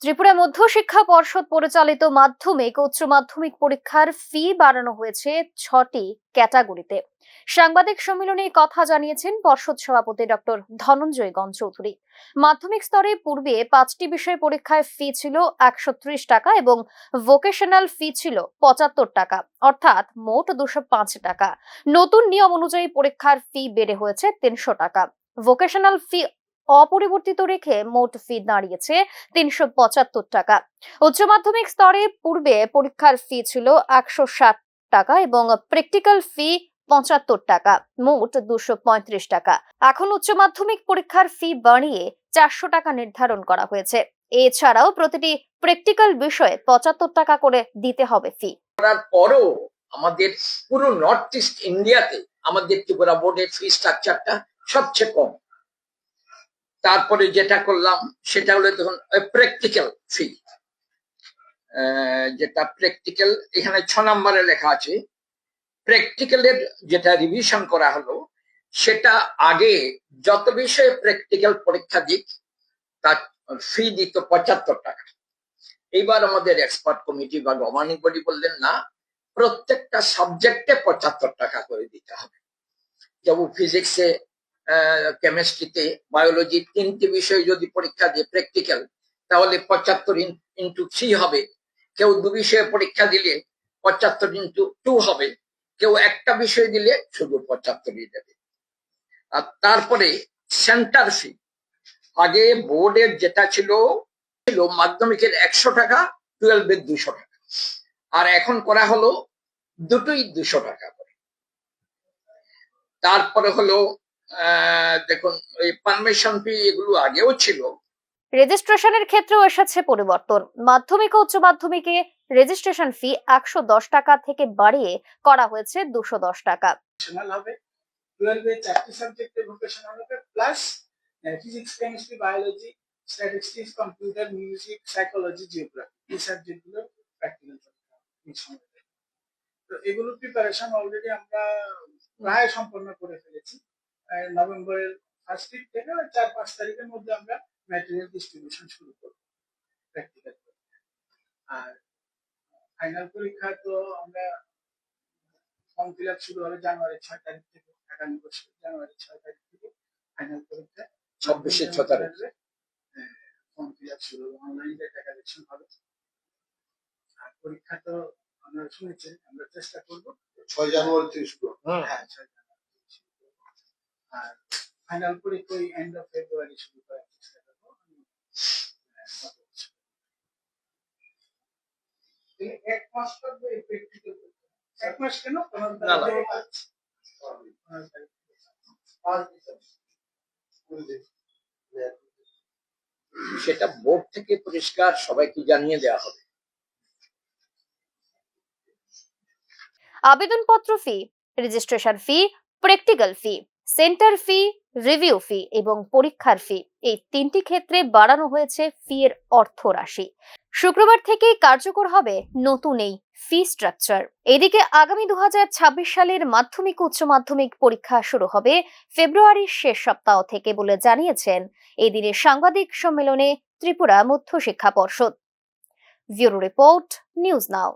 ত্রিপুরা মধ্যশিক্ষা পর্ষদ পরিচালিত মাধ্যমিক ও উচ্চ মাধ্যমিক পরীক্ষার ফি বাড়ানো হয়েছে 6টি ক্যাটাগরিতে। সাংবাদিক সম্মেলনে এই কথা জানিয়েছেন পর্ষদ সভাপতি ডক্টর ধনঞ্জয় গণ চৌধুরী। মাধ্যমিক স্তরে পূর্বে 5টি বিষয় পরীক্ষায় ফি ছিল 130 টাকা এবং ভোকেশনাল ফি ছিল 75 টাকা, অর্থাৎ মোট 205 টাকা। নতুন নিয়ম অনুযায়ী পরীক্ষার ফি বেড়ে হয়েছে 300 টাকা। ভোকেশনাল ফি অপরিবর্তিত রেখে মোট ফি দাঁড়িয়েছে 375 টাকা। উচ্চ মাধ্যমিক স্তরে পূর্বে পরীক্ষার ফি ছিল 160 টাকা এবং প্র্যাকটিক্যাল ফি 75 টাকা, মোট 235 টাকা। এখন উচ্চ মাধ্যমিক পরীক্ষার ফি বাড়িয়ে 400 টাকা নির্ধারণ করা হয়েছে। এছাড়াও প্রতিটি প্র্যাকটিক্যাল বিষয়ে 75 টাকা করে দিতে হবে ফি। পরও আমাদের পুরো নর্থ ইস্ট ইন্ডিয়াতে আমাদের ত্রিপুরা বোর্ডের ফি স্ট্রাকচারটা সবচেয়ে কম। তারপরে যেটা করলাম সেটা হলো দেখুন প্র্যাকটিক্যাল ফি, যেটা প্র্যাকটিক্যাল এখানে 6 নম্বরে লেখা আছে। প্র্যাকটিক্যালের যেটা রিভিশন করা হলো সেটা আগে যত বিষয়ে প্র্যাকটিক্যাল পরীক্ষা দিক তার ফি দিত 75 টাকা। এইবার আমাদের এক্সপার্ট কমিটি বা গভর্নিং বডি বললেন না, প্রত্যেকটা সাবজেক্টে 75 টাকা করে দিতে হবে। যেমন ফিজিক্সে, কেমিস্ট্রিতে, বায়োলজি 3টি বিষয় যদি পরীক্ষা দিয়ে প্র্যাকটিক্যাল, তাহলে 75 ইন্টু 3 হবে। কেউ 2 বিষয়ে পরীক্ষা দিলে 75 ইন্টু 2 হবে। কেউ একটা বিষয় দিলে শুধু 75 দেবে। আর তারপরে সেন্টার ফি, আগে বোর্ডের যেটা ছিল মাধ্যমিকের 100 টাকা, 12-এর 200 টাকা, আর এখন করা হলো দুটোই 200 টাকা করে। তারপরে হলো দেখুন ওই পারমিশন ফি, এগুলো আগেও ছিল। রেজিস্ট্রেশনের ক্ষেত্রেও এসেছে পরিবর্তন। মাধ্যমিক ও উচ্চ মাধ্যমিকে রেজিস্ট্রেশন ফি 110 টাকা থেকে বাড়িয়ে করা হয়েছে 210 টাকা। হবে 12 এর 4টি সাবজেক্টে ভোকেশনাল হবে, plus physics, chemistry, biology, statistics, computer, music, psychology, geography, এই সাবজেক্টগুলো প্র্যাকটিক্যাল করতে। তো এগুলো প্রিপারেশন অলরেডি আমরা প্রায় সম্পন্ন করে ফেলেছি। নভেম্বরের ফার্স্ট উইক থেকে 4-5 তারিখের মধ্যে আমরা ম্যাটেরিয়াল ডিস্ট্রিবিউশন শুরু করব প্র্যাকটিক্যাল। আর ফাইনাল পরীক্ষা তো আমরা ফর্ম ফিল আপ শুরু হবে জানুয়ারি 6 তারিখ থেকে। আগামী বছর জানুয়ারি 6 তারিখ থেকে ফাইনাল পরীক্ষা 26-6 তারিখ ফর্ম ফিল আপ শুরু হবে, অনলাইন ডেটা কালেকশন হবে। আর পরীক্ষা তো আপনারা শুনেছেন, আমরা চেষ্টা করবো 6 জানুয়ারি থেকে শুরু। হ্যাঁ, 6 জানুয়ারি থেকে শুরু করবো। আর ফাইনাল পরীক্ষা ওই এন্ড অফ ফেব্রুয়ারি শুরু করার চেষ্টা করবো। এক মাস লাগবে এই প্র্যাকটিক্যাল। এক মাস কেন? সেটা বোর্ড থেকে পরিষ্কার সবাইকে জানিয়ে দেওয়া হবে। আবেদনপত্র ফি, রেজিস্ট্রেশন ফি, প্র্যাকটিক্যাল ফি, সেন্টার ফি, রিভিউ ফি এবং পরীক্ষার ফি, এই 3টি ক্ষেত্রে বাড়ানো হয়েছে ফি এর অর্থ রাশি। শুক্রবার থেকে কার্যকর হবে নতুন এই ফি স্ট্রাকচার। এদিকে আগামী 2026 সালের মাধ্যমিক উচ্চ মাধ্যমিক পরীক্ষা শুরু হবে ফেব্রুয়ারির শেষ সপ্তাহ থেকে বলে জানিয়েছেন এই দিনের সাংবাদিক সম্মেলনে ত্রিপুরা মধ্যশিক্ষা পর্ষদ। Bureau report, news now.